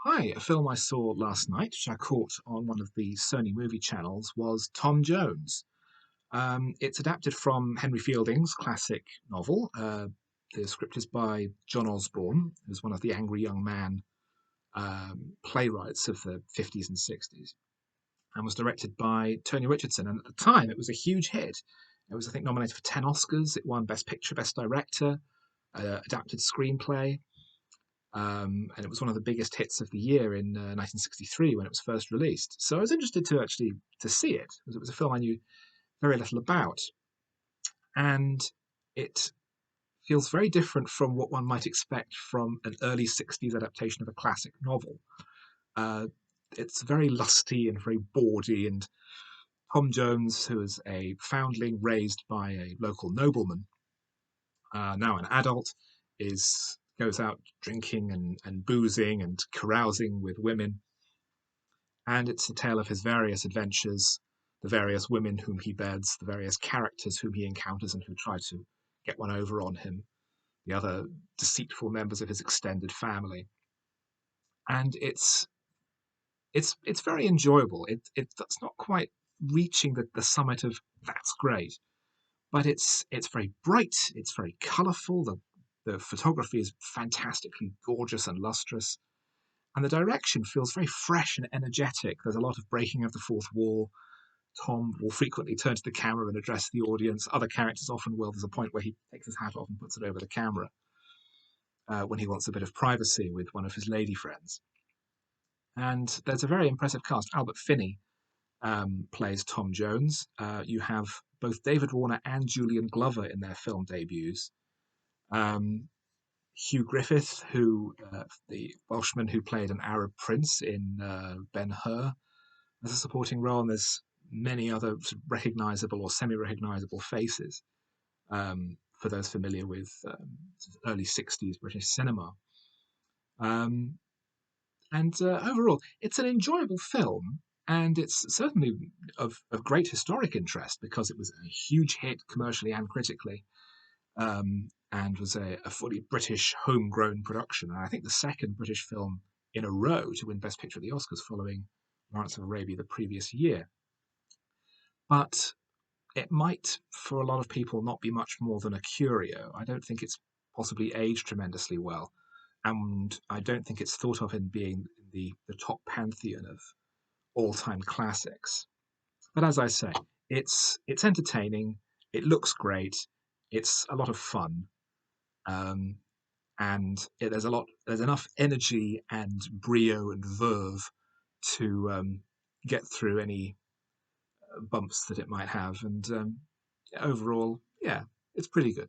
Hi, a film I saw last night, which I caught on one of the Sony movie channels, was Tom Jones. It's adapted from Henry Fielding's classic novel. The script is by John Osbourne, who's one of the angry young man playwrights of the 50s and 60s, and was directed by Tony Richardson. And at the time, it was a huge hit. It was, I think, nominated for 10 Oscars. It won Best Picture, Best Director, adapted screenplay. And it was one of the biggest hits of the year in 1963 when it was first released. So I was interested to actually to see it because it was a film I knew very little about, and it feels very different from what one might expect from an early 60s adaptation of a classic novel. Uh, it's very lusty and very bawdy, and Tom Jones, who is a foundling raised by a local nobleman, now an adult, is goes out drinking and boozing and carousing with women. And it's the tale of his various adventures, the various women whom he beds, the various characters whom he encounters and who try to get one over on him, the other deceitful members of his extended family. And it's very enjoyable. It's not quite reaching the summit of that's great, but it's very bright, it's very colourful. The photography is fantastically gorgeous and lustrous, and the direction feels very fresh and energetic. There's a lot of breaking of the fourth wall. Tom will frequently turn to the camera and address the audience. Other characters often will. There's a point where he takes his hat off and puts it over the camera when he wants a bit of privacy with one of his lady friends. And there's a very impressive cast. Albert Finney plays Tom Jones. You have both David Warner and Julian Glover in their film debuts. Um, Hugh Griffith, who the Welshman who played an Arab prince in Ben-Hur, as a supporting role, and there's many other recognisable or semi-recognisable faces for those familiar with early '60s British cinema. Um, and overall, it's an enjoyable film, and it's certainly of great historic interest because it was a huge hit commercially and critically, and was a fully British homegrown production. And I think the second British film in a row to win Best Picture at the Oscars following Lawrence of Arabia the previous year. But it might, for a lot of people, not be much more than a curio. I don't think it's possibly aged tremendously well, and I don't think it's thought of in being the top pantheon of all-time classics. But as I say, it's entertaining. It looks great. It's a lot of fun, um, and there's enough energy and brio and verve to get through any bumps that it might have. And overall, yeah, it's pretty good.